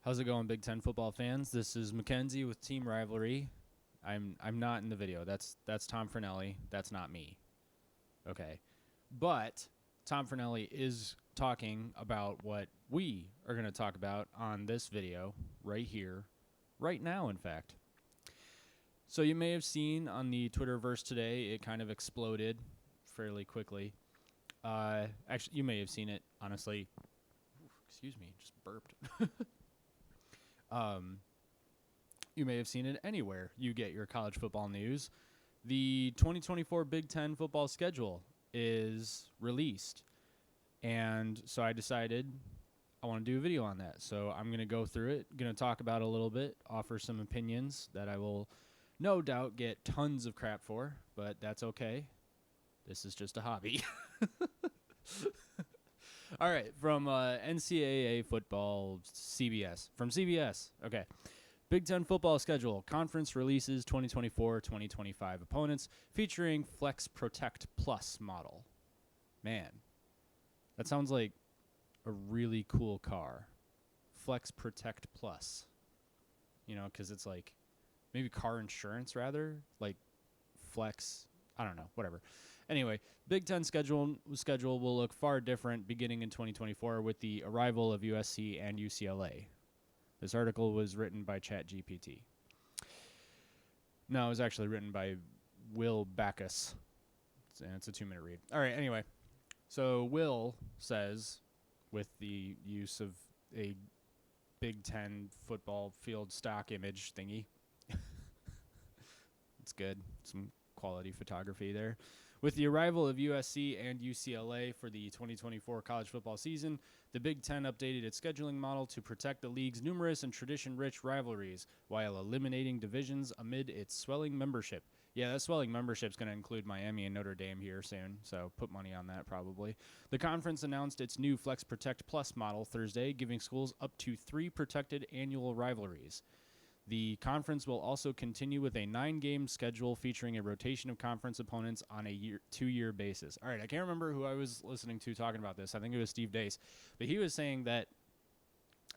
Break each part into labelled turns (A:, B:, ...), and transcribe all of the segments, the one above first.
A: How's it going, Big Ten football fans? This is Mackenzie with Team Rivalry. I'm not in the video. That's Tom Fernelli. That's not me. Okay, but Tom Fernelli is talking about what we are going to talk about on this video right here, right now. In fact, so you may have seen on the Twitterverse today, it kind of exploded fairly quickly. Actually, you may have seen it. Honestly, excuse me, just burped. You may have seen it anywhere you get your college football news. The 2024 Big Ten football schedule is released. And so I decided I want to do a video on that. So I'm going to go through it, going to talk about it a little bit, offer some opinions that I will no doubt get tons of crap for, but that's okay. This is just a hobby. All right, from NCAA football, CBS. From CBS, okay. Big Ten football schedule, conference releases 2024-2025 opponents featuring Flex Protect Plus model. Man, that sounds like a really cool car. Flex Protect Plus. You know, because it's like maybe car insurance rather, like Flex, I don't know, whatever. Anyway, Big Ten schedule will look far different beginning in 2024 with the arrival of USC and UCLA. This article was written by ChatGPT. No, it was actually written by Will Backus. And it's a 2-minute read. All right, anyway. So Will says, with the use of a Big Ten football field stock image thingy. It's good. Some quality photography there. With the arrival of USC and UCLA for the 2024 college football season, the Big Ten updated its scheduling model to protect the league's numerous and tradition-rich rivalries while eliminating divisions amid its swelling membership. Yeah, that swelling membership is going to include Miami and Notre Dame here soon, so put money on that probably. The conference announced its new Flex Protect Plus model Thursday, giving schools up to 3 protected annual rivalries. The conference will also continue with a 9-game schedule featuring a rotation of conference opponents on a 2-year basis. All right, I can't remember who I was listening to talking about this. I think it was Steve Dace. But he was saying that,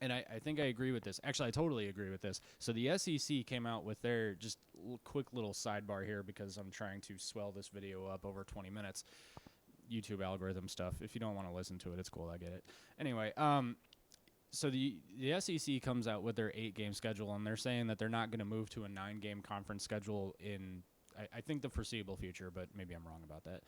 A: and I think I agree with this. Actually, I totally agree with this. So the SEC came out with their just quick little sidebar here because I'm trying to swell this video up over 20 minutes. YouTube algorithm stuff. If you don't want to listen to it, it's cool. I get it. Anyway, so the SEC comes out with their 8-game schedule, and they're saying that they're not going to move to a 9-game conference schedule in, I think, the foreseeable future, but maybe I'm wrong about that.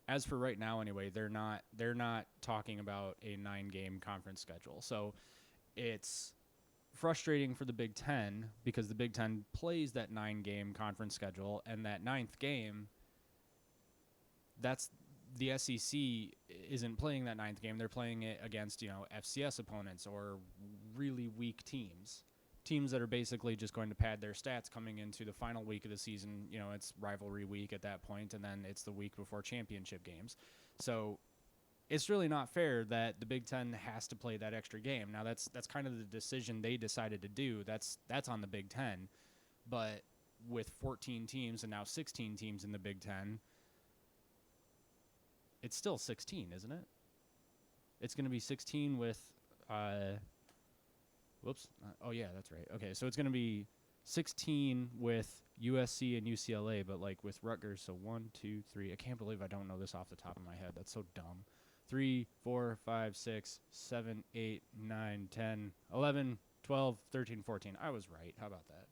A: As for right now, anyway, they're not talking about a 9-game conference schedule. So it's frustrating for the Big Ten because the Big Ten plays that 9-game conference schedule, and that 9th game, that's the SEC isn't playing that 9th game. They're playing it against, FCS opponents or really weak teams that are basically just going to pad their stats coming into the final week of the season. It's rivalry week at that point, and then it's the week before championship games. So it's really not fair that the Big Ten has to play that extra game. Now, that's kind of the decision they decided to do. That's on the Big Ten. But with 14 teams and now 16 teams in the Big Ten, it's still 16, isn't it? It's going to be 16 with, oh, yeah, that's right. Okay, so it's going to be 16 with USC and UCLA, but, with Rutgers. So 1, 2, 3. I can't believe I don't know this off the top of my head. That's so dumb. 3, 4, 5, 6, 7, 8, 9, 10, 11, 12, 13, 14. I was right. How about that?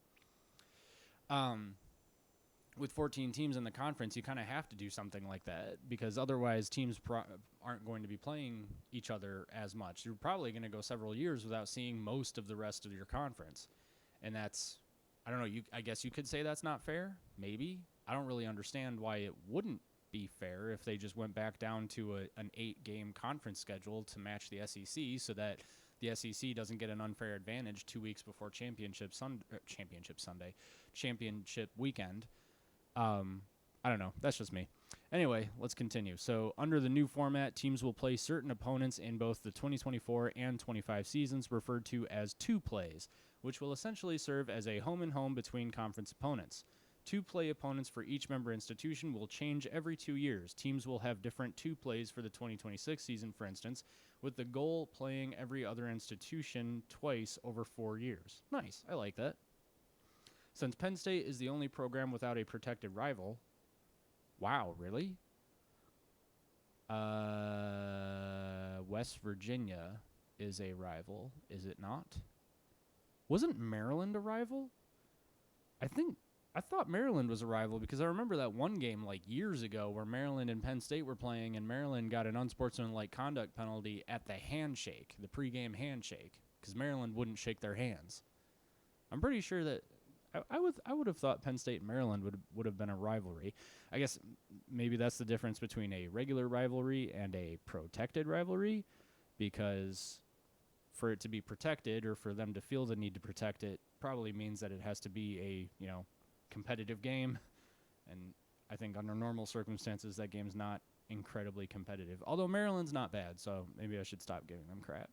A: With 14 teams in the conference, you kind of have to do something like that because otherwise teams aren't going to be playing each other as much. You're probably going to go several years without seeing most of the rest of your conference. And that's, I don't know, I guess you could say that's not fair, maybe. I don't really understand why it wouldn't be fair if they just went back down to an 8-game conference schedule to match the SEC so that the SEC doesn't get an unfair advantage 2 weeks before championship weekend. I don't know. That's just me. Anyway, let's continue. So under the new format, teams will play certain opponents in both the 2024 and 25 seasons referred to as 2-plays, which will essentially serve as a home-and-home between conference opponents. 2-play opponents for each member institution will change every 2 years. Teams will have different 2-plays for the 2026 season, for instance, with the goal playing every other institution twice over 4 years. Nice. I like that. Since Penn State is the only program without a protected rival. Wow, really? West Virginia is a rival, is it not? Wasn't Maryland a rival? I thought Maryland was a rival because I remember that one game like years ago where Maryland and Penn State were playing, and Maryland got an unsportsmanlike conduct penalty at the handshake, the pregame handshake, because Maryland wouldn't shake their hands. I'm pretty sure that I would have thought Penn State and Maryland would have been a rivalry. I guess maybe that's the difference between a regular rivalry and a protected rivalry, because for it to be protected or for them to feel the need to protect it probably means that it has to be a, competitive game. And I think under normal circumstances that game's not incredibly competitive. Although Maryland's not bad, so maybe I should stop giving them crap.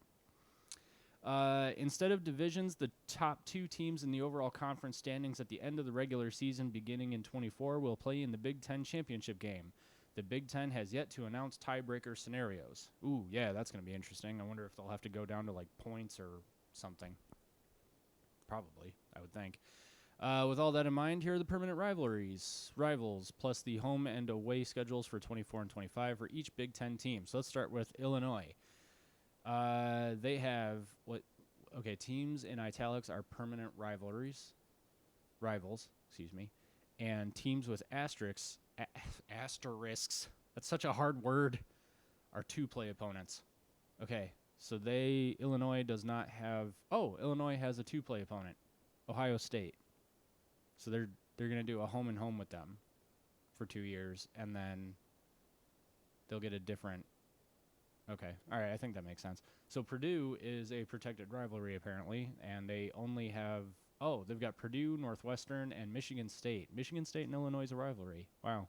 A: Instead of divisions, the top 2 teams in the overall conference standings at the end of the regular season beginning in 24 will play in the Big Ten championship game. The Big Ten has yet to announce tiebreaker scenarios. Ooh, yeah, that's going to be interesting. I wonder if they'll have to go down to, points or something. Probably, I would think. With all that in mind, here are the permanent rivals, plus the home and away schedules for 24 and 25 for each Big Ten team. So let's start with Illinois. They have teams in italics are permanent rivals, and teams with asterisks, that's such a hard word, are 2-play opponents. Okay, so Illinois does not have, Illinois has a 2-play opponent, Ohio State. So they're going to do a home and home with them for 2 years, and then they'll get a different. Okay. All right. I think that makes sense. So Purdue is a protected rivalry, apparently, and they only have, they've got Purdue, Northwestern, and Michigan State. Michigan State and Illinois is a rivalry. Wow.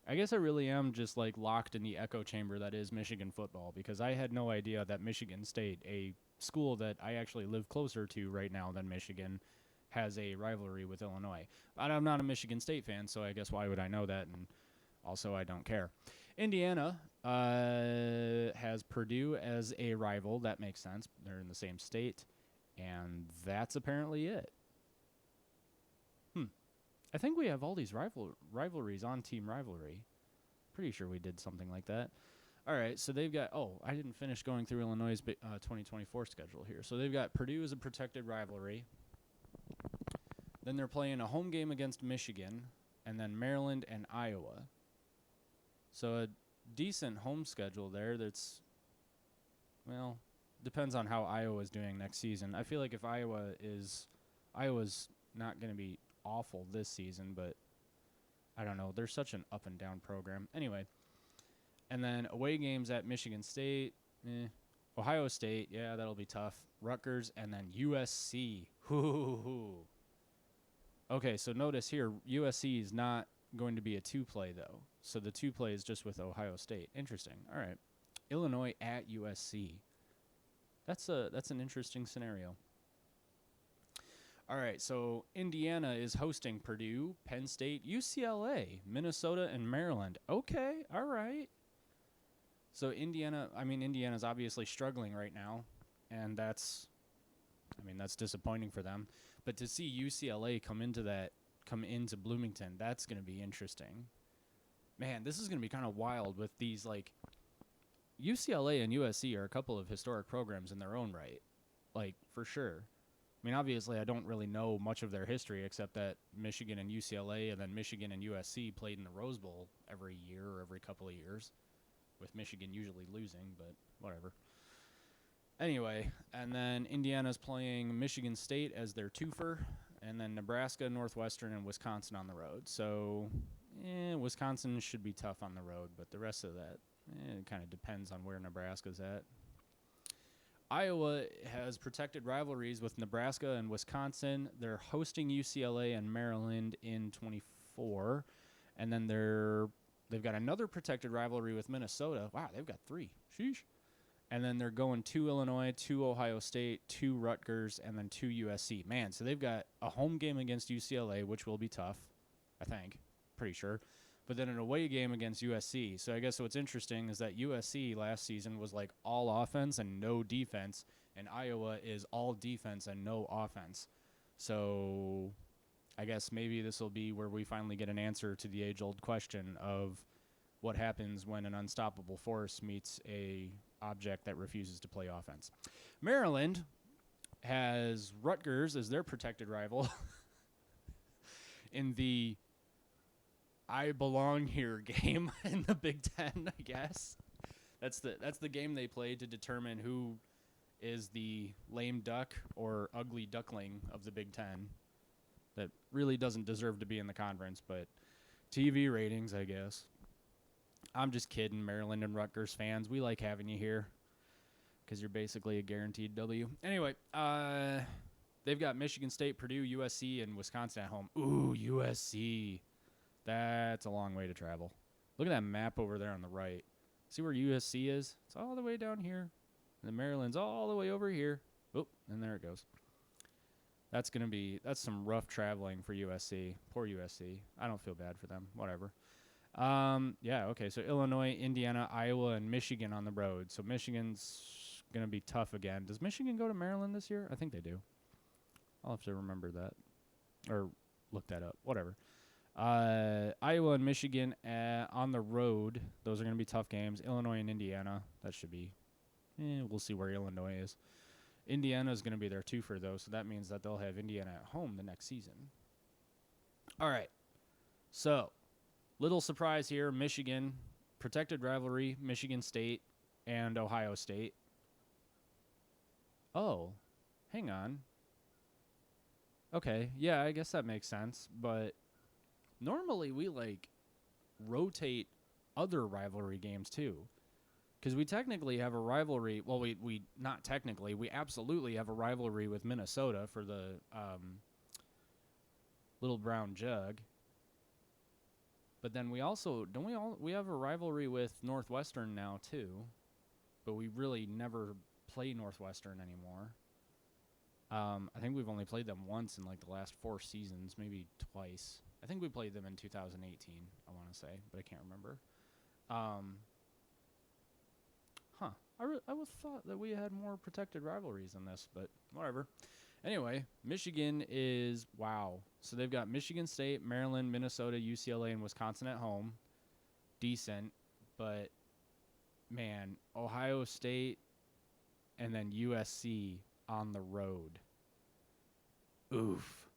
A: I guess I really am just, locked in the echo chamber that is Michigan football, because I had no idea that Michigan State, a school that I actually live closer to right now than Michigan, has a rivalry with Illinois. But I'm not a Michigan State fan, so I guess why would I know that? And also, I don't care. Indiana has Purdue as a rival. That makes sense. They're in the same state. And that's apparently it. I think we have all these rivalries on Team Rivalry. Pretty sure we did something like that. All right, so they've got... I didn't finish going through Illinois' 2024 schedule here. So they've got Purdue as a protected rivalry. Then they're playing a home game against Michigan, and then Maryland and Iowa. So a decent home schedule there that's, depends on how Iowa's doing next season. I feel like if Iowa's not going to be awful this season, but I don't know. They're such an up and down program. Anyway, and then away games at Michigan State, Ohio State, yeah, that'll be tough. Rutgers, and then USC. Okay, so notice here, USC is not going to be a 2-play, though. So the 2-play is just with Ohio State. Interesting. All right. Illinois at USC. That's an interesting scenario. All right, so Indiana is hosting Purdue, Penn State, UCLA, Minnesota, and Maryland. Okay, all right. So Indiana's obviously struggling right now, and that's disappointing for them. But to see UCLA come into Bloomington, that's going to be interesting. Man, this is going to be kind of wild with these, UCLA and USC are a couple of historic programs in their own right, for sure. Obviously, I don't really know much of their history except that Michigan and UCLA and then Michigan and USC played in the Rose Bowl every year or every couple of years, with Michigan usually losing, but whatever. Anyway, and then Indiana's playing Michigan State as their twofer, and then Nebraska, Northwestern, and Wisconsin on the road. So, Wisconsin should be tough on the road, but the rest of that, it kind of depends on where Nebraska's at. Iowa has protected rivalries with Nebraska and Wisconsin. They're hosting UCLA and Maryland in 24, and then they've got another protected rivalry with Minnesota. Wow, they've got 3. Sheesh. And then they're going to Illinois, to Ohio State, to Rutgers, and then to USC. Man, so they've got a home game against UCLA, which will be tough, I think. Pretty sure. but then an away game against USC. So I guess what's interesting is that USC last season was like all offense and no defense, and Iowa is all defense and no offense. So I guess maybe this will be where we finally get an answer to the age-old question of what happens when an unstoppable force meets a object that refuses to play offense. Maryland has Rutgers as their protected rival in the I belong here game in the Big Ten, I guess. That's the game they play to determine who is the lame duck or ugly duckling of the Big Ten that really doesn't deserve to be in the conference, but TV ratings, I guess. I'm just kidding, Maryland and Rutgers fans. We like having you here because you're basically a guaranteed W. Anyway, they've got Michigan State, Purdue, USC, and Wisconsin at home. Ooh, USC. That's a long way to travel. Look at that map over there on the right. See where USC is? It's all the way down here. And then Maryland's all the way over here. Oh, and there it goes. That's some rough traveling for USC. Poor USC. I don't feel bad for them. Whatever. Yeah, okay. So Illinois, Indiana, Iowa, and Michigan on the road. So Michigan's going to be tough again. Does Michigan go to Maryland this year? I think they do. I'll have to remember that or look that up. Whatever. Iowa and Michigan on the road. Those are going to be tough games. Illinois and Indiana. That should be. We'll see where Illinois is. Indiana is going to be their twofer, though, so that means that they'll have Indiana at home the next season. All right. So, little surprise here. Michigan, protected rivalry, Michigan State and Ohio State. Oh, hang on. Okay, yeah, I guess that makes sense, but normally we, rotate other rivalry games, too. Because we technically have a rivalry. Well, we not technically. We absolutely have a rivalry with Minnesota for the Little Brown Jug. But then we also we have a rivalry with Northwestern now too. But we really never play Northwestern anymore. I think we've only played them once in the last 4 seasons, maybe twice. I think we played them in 2018. I want to say, but I can't remember. I would thought that we had more protected rivalries than this, but whatever. Anyway, Michigan is, wow. So they've got Michigan State, Maryland, Minnesota, UCLA, and Wisconsin at home. Decent, but, man, Ohio State and then USC on the road. Oof.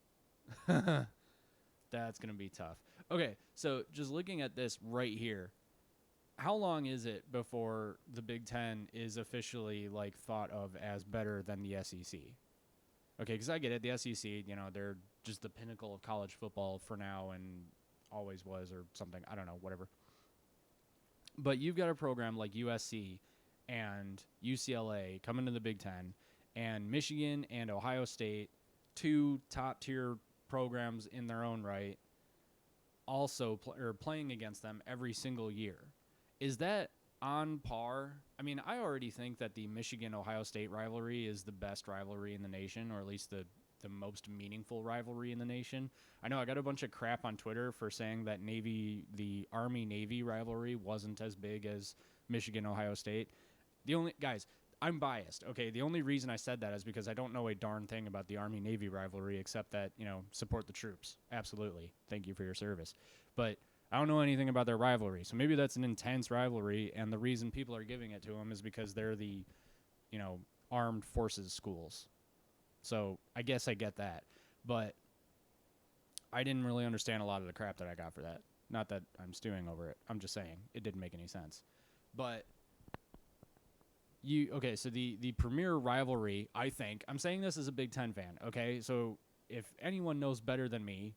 A: That's going to be tough. Okay, so just looking at this right here. How long is it before the Big Ten is officially thought of as better than the SEC? Okay, because I get it. The SEC, they're just the pinnacle of college football for now and always was or something. I don't know, whatever. But you've got a program like USC and UCLA coming to the Big Ten, and Michigan and Ohio State, 2 top-tier programs in their own right, also playing against them every single year. Is that on par? I mean, I already think that the Michigan-Ohio State rivalry is the best rivalry in the nation, or at least the most meaningful rivalry in the nation. I know I got a bunch of crap on Twitter for saying that the Army-Navy rivalry wasn't as big as Michigan-Ohio State. Guys, I'm biased, okay? The only reason I said that is because I don't know a darn thing about the Army-Navy rivalry except that, support the troops. Absolutely. Thank you for your service. But I don't know anything about their rivalry, so maybe that's an intense rivalry, and the reason people are giving it to them is because they're the, armed forces schools. So I guess I get that, but I didn't really understand a lot of the crap that I got for that. Not that I'm stewing over it. I'm just saying it didn't make any sense. But so the premier rivalry, I think, I'm saying this as a Big Ten fan, okay? So if anyone knows better than me,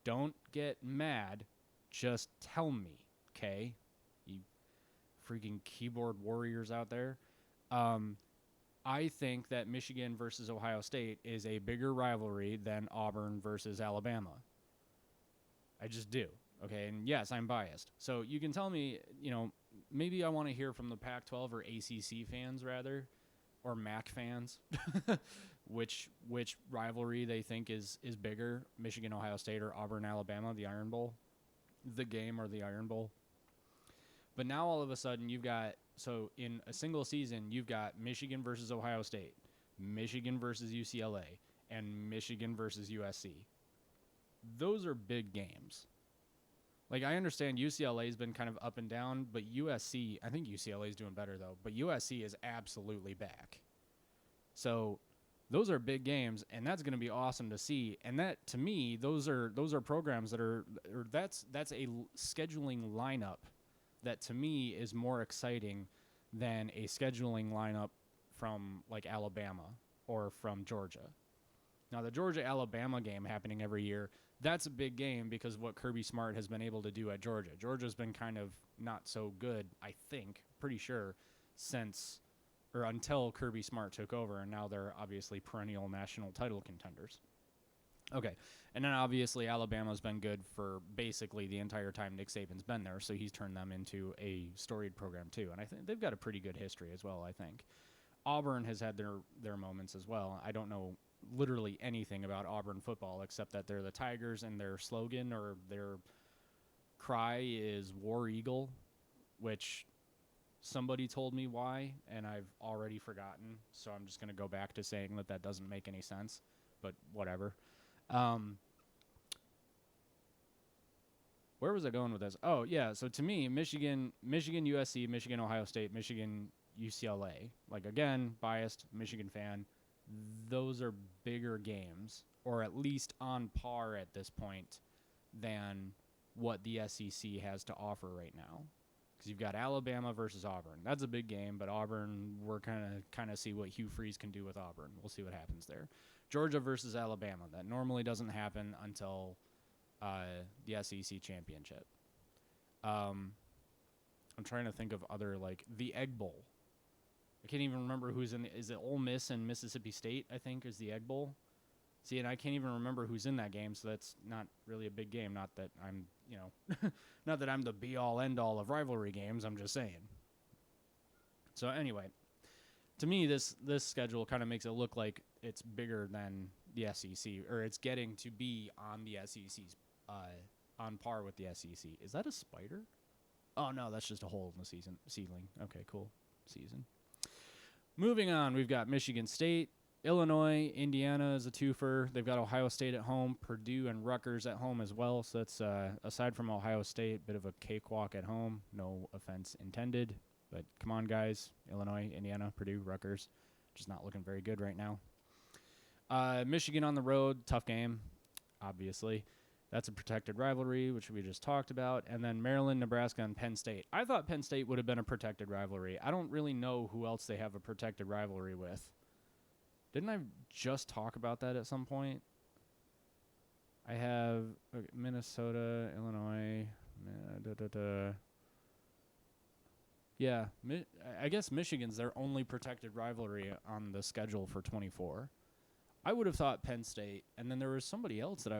A: don't get mad. Just tell me, okay? You freaking keyboard warriors out there. I think that Michigan versus Ohio State is a bigger rivalry than Auburn versus Alabama. I just do, okay? And yes, I'm biased. So you can tell me, maybe I want to hear from the Pac-12 or ACC fans, rather, or MAC fans, which rivalry they think is bigger, Michigan, Ohio State, or Auburn, Alabama, the Iron Bowl. the game or the Iron Bowl. But now all of a sudden you've got, so in a single season, you've got Michigan versus Ohio State, Michigan versus UCLA, and Michigan versus USC. Those are big games. Like, I understand UCLA's been kind of up and down, but USC, I think UCLA's doing better though, but USC is absolutely back. So those are big games, and that's going to be awesome to see. And that, to me, those are programs that are, or that's a scheduling lineup that to me is more exciting than a scheduling lineup from like Alabama or from Georgia. Now, the Georgia-Alabama game happening every year, that's a big game because of what Kirby Smart has been able to do at Georgia. Georgia's been kind of not so good, I think, pretty sure, since or until Kirby Smart took over, and now they're obviously perennial national title contenders. Okay, and then obviously Alabama's been good for basically the entire time Nick Saban's been there, so he's turned them into a storied program too, and I think they've got a pretty good history as well, I think. Auburn has had their moments as well. I don't know literally anything about Auburn football except that they're the Tigers and their slogan or their cry is War Eagle, which somebody told me why, and I've already forgotten, so I'm just going to go back to saying that doesn't make any sense, but whatever. Where was I going with this? Oh, yeah, so to me, Michigan, USC, Michigan, Ohio State, Michigan, UCLA. Like, again, biased Michigan fan. Those are bigger games, or at least on par at this point, than what the SEC has to offer right now. Because you've got Alabama versus Auburn. That's a big game, but Auburn, we're kind of see what Hugh Freeze can do with Auburn. We'll see what happens there. Georgia versus Alabama. That normally doesn't happen until the SEC championship. I'm trying to think of other, like, the Egg Bowl. I can't even remember who's in is it Ole Miss and Mississippi State, I think, is the Egg Bowl. See, and I can't even remember who's in that game, so that's not really a big game. Not that I'm, not that I'm the be-all, end-all of rivalry games. I'm just saying. So anyway, to me, this schedule kind of makes it look like it's bigger than the SEC, or it's getting to be on the SEC's, on par with the SEC. Is that a spider? Oh, no, that's just a hole in the ceiling. Okay, cool. Season. Moving on, we've got Michigan State, Illinois, Indiana is a twofer. They've got Ohio State at home, Purdue and Rutgers at home as well. So that's, aside from Ohio State, bit of a cakewalk at home. No offense intended. But come on, guys. Illinois, Indiana, Purdue, Rutgers. Just not looking very good right now. Michigan on the road, tough game, obviously. That's a protected rivalry, which we just talked about. And then Maryland, Nebraska, and Penn State. I thought Penn State would have been a protected rivalry. I don't really know who else they have a protected rivalry with. Didn't I just talk about that at some point? I have Minnesota, Illinois. Yeah, I guess Michigan's their only protected rivalry on the schedule for 24. I would have thought Penn State, and then there was somebody else that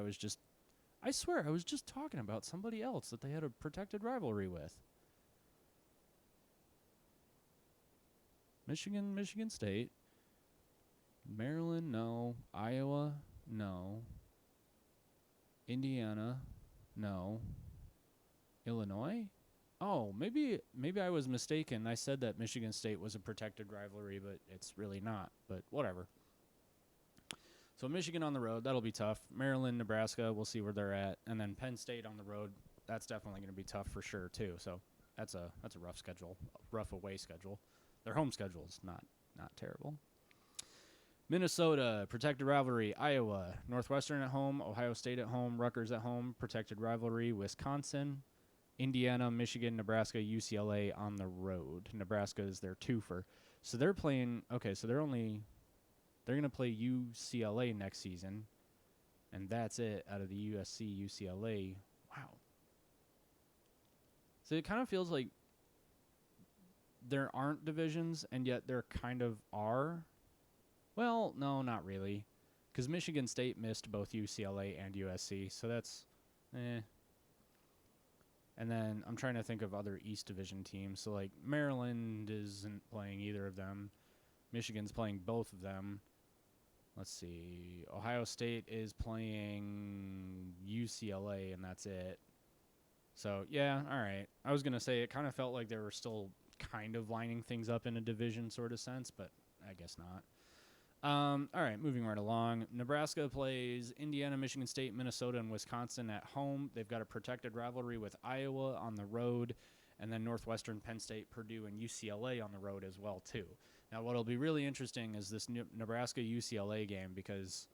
A: I swear, I was just talking about somebody else that they had a protected rivalry with. Michigan State. Maryland, no. Iowa, no. Indiana, no. Illinois? Oh, maybe I was mistaken. I said that Michigan State was a protected rivalry, but it's really not. But whatever. So Michigan on the road, that'll be tough. Maryland, Nebraska, we'll see where they're at. And then Penn State on the road, that's definitely going to be tough for sure too. So that's a rough schedule, rough away schedule. Their home schedule is not terrible. Minnesota, protected rivalry. Iowa, Northwestern at home, Ohio State at home, Rutgers at home, protected rivalry. Wisconsin, Indiana, Michigan, Nebraska, UCLA on the road. Nebraska is their twofer. So they're playing, okay, so they're going to play UCLA next season, and that's it out of the USC UCLA. Wow. So it kind of feels like there aren't divisions, and yet there kind of are. Well, no, not really, because Michigan State missed both UCLA and USC, so that's And then I'm trying to think of other East Division teams. So, like, Maryland isn't playing either of them. Michigan's playing both of them. Let's see. Ohio State is playing UCLA, and that's it. So, yeah, all right. I was going to say it kind of felt like they were still kind of lining things up in a division sort of sense, but I guess not. All right, moving right along. Nebraska plays Indiana, Michigan State, Minnesota, and Wisconsin at home. They've got a protected rivalry with Iowa on the road, and then Northwestern, Penn State, Purdue, and UCLA on the road as well, too. Now, what'll be really interesting is this Nebraska-UCLA game, because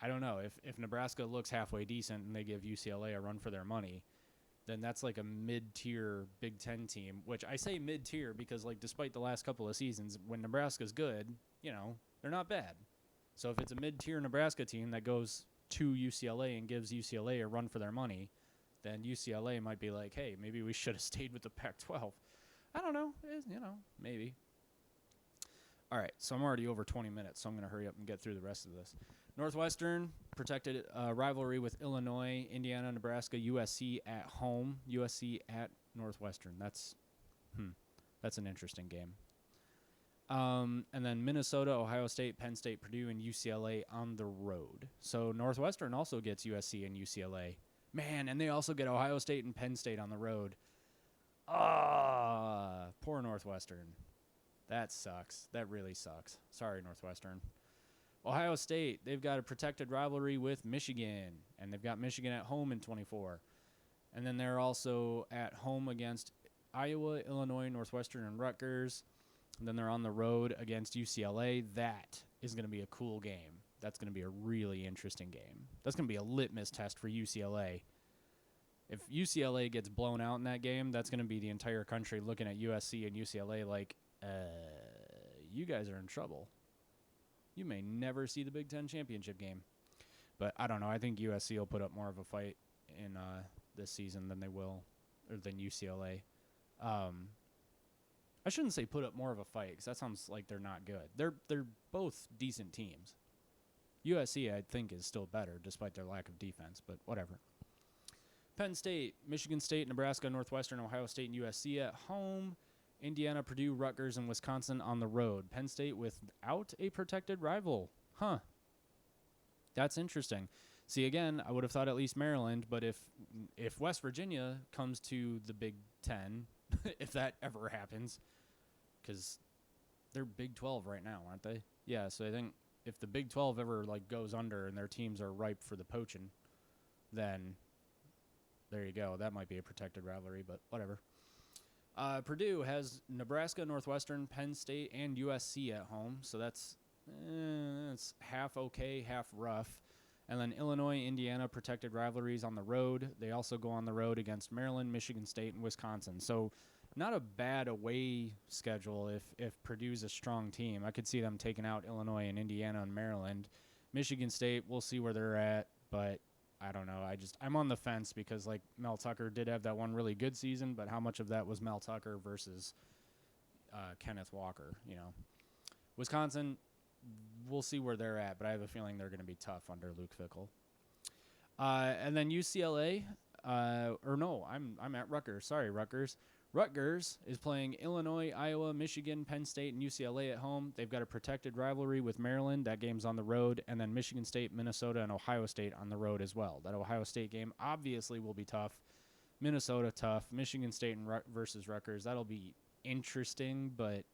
A: I don't know, if Nebraska looks halfway decent and they give UCLA a run for their money, then that's like a mid-tier Big Ten team, which I say mid-tier because, like, despite the last couple of seasons, when Nebraska's good, you know, they're not bad. So if it's a mid-tier Nebraska team that goes to UCLA and gives UCLA a run for their money, then UCLA might be like, hey, maybe we should have stayed with the Pac-12. I don't know. Maybe. All right, so I'm already over 20 minutes, so I'm going to hurry up and get through the rest of this. Northwestern protected rivalry with Illinois, Indiana, Nebraska, USC at home. USC at Northwestern. That's an interesting game. And then Minnesota, Ohio State, Penn State, Purdue, and UCLA on the road. So Northwestern also gets USC and UCLA. Man, and they also get Ohio State and Penn State on the road. Poor Northwestern. That sucks. That really sucks. Sorry, Northwestern. Ohio State, they've got a protected rivalry with Michigan, and they've got Michigan at home in 24. And then they're also at home against Iowa, Illinois, Northwestern, and Rutgers. And then they're on the road against UCLA. That is going to be a cool game. That's going to be a really interesting game. That's going to be a litmus test for UCLA. If UCLA gets blown out in that game, that's going to be the entire country looking at USC and UCLA like, you guys are in trouble. You may never see the Big Ten championship game. But I don't know. I think USC will put up more of a fight in this season than UCLA. I shouldn't say put up more of a fight because that sounds like they're not good. They're both decent teams. USC, I think, is still better despite their lack of defense, but whatever. Penn State, Michigan State, Nebraska, Northwestern, Ohio State, and USC at home. Indiana, Purdue, Rutgers, and Wisconsin on the road. Penn State without a protected rival. Huh. That's interesting. See, again, I would have thought at least Maryland, but if West Virginia comes to the Big Ten, if that ever happens, because they're Big 12 right now, aren't they? Yeah, so I think if the Big 12 ever goes under and their teams are ripe for the poaching, then there you go. That might be a protected rivalry, but whatever. Purdue has Nebraska, Northwestern, Penn State, and USC at home, so that's half okay, half rough. And then Illinois, Indiana, protected rivalries on the road. They also go on the road against Maryland, Michigan State, and Wisconsin. So not a bad away schedule if Purdue's a strong team. I could see them taking out Illinois and Indiana and Maryland. Michigan State, we'll see where they're at, but I don't know. I'm on the fence because Mel Tucker did have that one really good season, but how much of that was Mel Tucker versus Kenneth Walker? Wisconsin, we'll see where they're at, but I have a feeling they're going to be tough under Luke Fickell. And then UCLA, I'm at Rutgers. Sorry, Rutgers. Rutgers is playing Illinois, Iowa, Michigan, Penn State, and UCLA at home. They've got a protected rivalry with Maryland. That game's on the road. And then Michigan State, Minnesota, and Ohio State on the road as well. That Ohio State game obviously will be tough. Minnesota tough. Michigan State versus Rutgers. That'll be interesting, but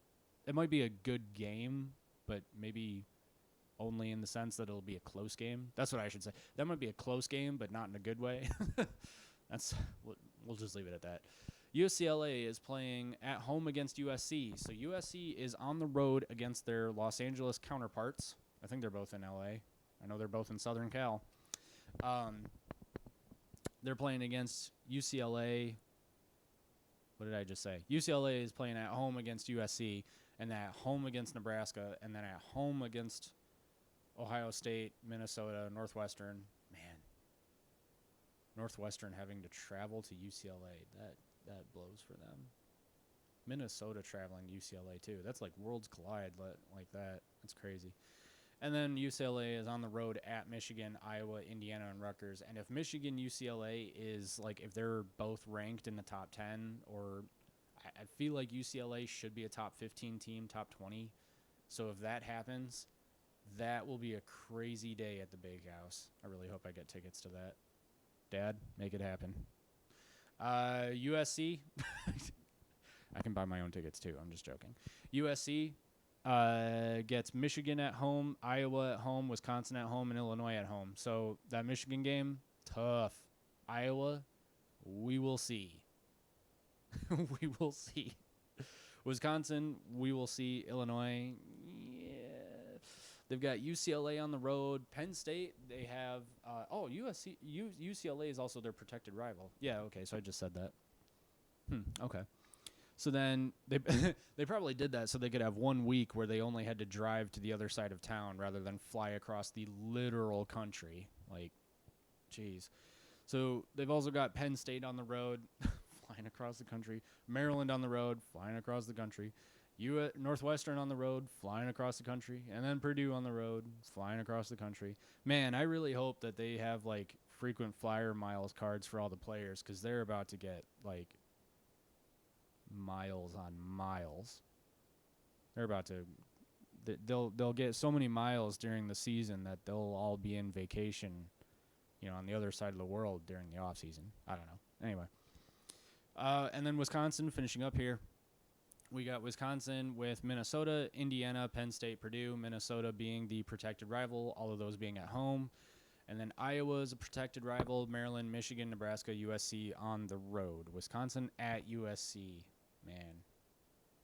A: it might be a good game, but maybe only in the sense that it'll be a close game. That's what I should say. That might be a close game, but not in a good way. We'll just leave it at that. UCLA is playing at home against USC. So USC is on the road against their Los Angeles counterparts. I think they're both in LA. I know they're both in Southern Cal. They're playing against UCLA. What did I just say? UCLA is playing at home against USC, and then at home against Nebraska, and then at home against Ohio State, Minnesota, Northwestern. Man, Northwestern having to travel to UCLA. That blows for them. Minnesota traveling to UCLA too. That's like worlds collide like that. That's crazy. And then UCLA is on the road at Michigan, Iowa, Indiana, and Rutgers. And if Michigan, UCLA is if they're both ranked in the top 10, or I feel like UCLA should be a top 15 team, top 20. So if that happens, that will be a crazy day at the Big House. I really hope I get tickets to that. Dad, make it happen. USC. I can buy my own tickets too. I'm just joking. USC gets Michigan at home, Iowa at home, Wisconsin at home, and Illinois at home. So that Michigan game, tough. Iowa, we will see. We will see. Wisconsin, we will see. Illinois, yeah. They've got UCLA on the road. Penn State, they have UCLA is also their protected rival. Yeah, okay, so I just said that. Okay. So then they they probably did that so they could have 1 week where they only had to drive to the other side of town rather than fly across the literal country. Like, jeez. So they've also got Penn State on the road, flying across the country. Maryland on the road, flying across the country. Northwestern on the road, flying across the country. And then Purdue on the road, flying across the country. Man, I really hope that they have, like, frequent flyer miles cards for all the players because they're about to get, like, miles on miles. They're about to they'll get so many miles during the season that they'll all be in vacation, on the other side of the world during the off season. I don't know. Anyway. And then Wisconsin finishing up here. We got Wisconsin with Minnesota, Indiana, Penn State, Purdue, Minnesota being the protected rival, all of those being at home. And then Iowa is a protected rival, Maryland, Michigan, Nebraska, USC on the road. Wisconsin at USC. Man,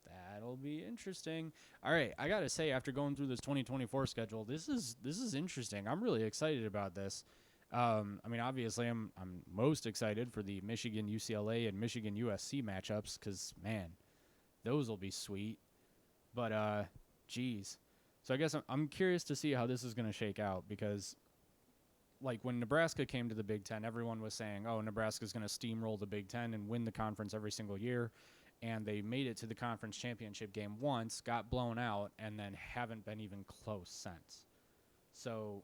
A: that'll be interesting. All right, I got to say, after going through this 2024 schedule, this is interesting. I'm really excited about this. I mean, obviously, I'm most excited for the Michigan UCLA and Michigan USC matchups because, man, those will be sweet. But, geez. So I guess I'm curious to see how this is going to shake out because, like, when Nebraska came to the Big Ten, everyone was saying, oh, Nebraska's going to steamroll the Big Ten and win the conference every single year. And they made it to the conference championship game once, got blown out, and then haven't been even close since. So,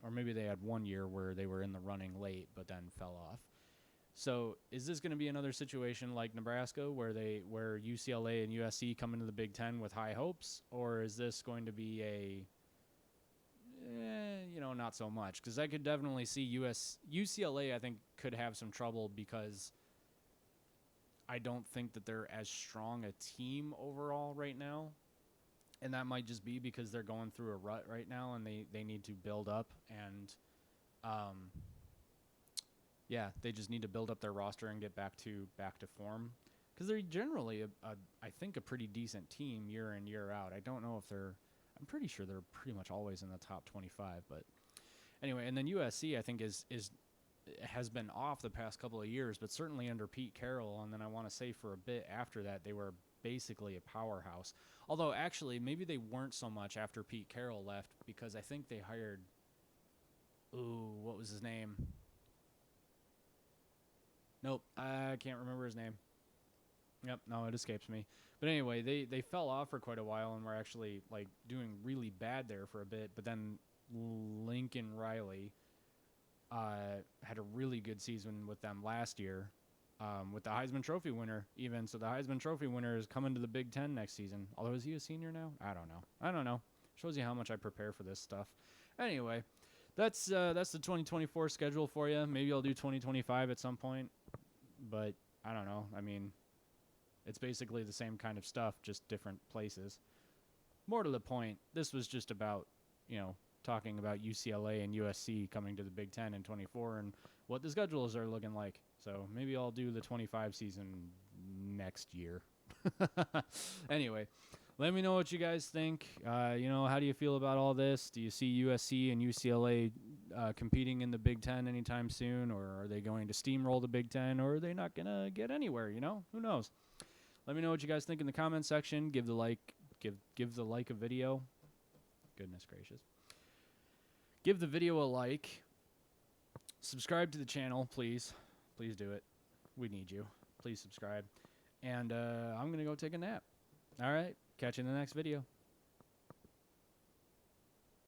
A: or maybe they had 1 year where they were in the running late but then fell off. So is this going to be another situation like Nebraska where UCLA and USC come into the Big Ten with high hopes? Or is this going to be a, not so much? Because I could definitely see UCLA, I think, could have some trouble because I don't think that they're as strong a team overall right now. And that might just be because they're going through a rut right now and they need to build up. And, they just need to build up their roster and get back to form. Because they're generally, I think, a pretty decent team year in, year out. I don't know if I'm pretty sure they're pretty much always in the top 25. But anyway, and then USC, I think, has been off the past couple of years, but certainly under Pete Carroll. And then I want to say for a bit after that, they were basically a powerhouse. Although, actually, maybe they weren't so much after Pete Carroll left because I think they hired, what was his name? Nope, I can't remember his name. Yep, no, it escapes me. But anyway, they fell off for quite a while and were actually, like, doing really bad there for a bit. But then Lincoln Riley had a really good season with them last year, with the Heisman Trophy winner even. So the Heisman Trophy winner is coming to the Big Ten next season. Although, is he a senior now? I don't know. Shows you how much I prepare for this stuff. Anyway, that's the 2024 schedule for you. Maybe I'll do 2025 at some point. But I don't know. I mean, it's basically the same kind of stuff, just different places. More to the point, this was just about, talking about UCLA and USC coming to the Big Ten in 24 and what the schedules are looking like. So maybe I'll do the 25 season next year. Anyway, let me know what you guys think. How do you feel about all this? Do you see USC and UCLA competing in the Big Ten anytime soon, or are they going to steamroll the Big Ten, or are they not going to get anywhere? Who knows? Let me know what you guys think in the comment section. Give the like a video. Goodness gracious. Give the video a like. Subscribe to the channel, please. Please do it. We need you. Please subscribe. And I'm going to go take a nap. All right. Catch you in the next video.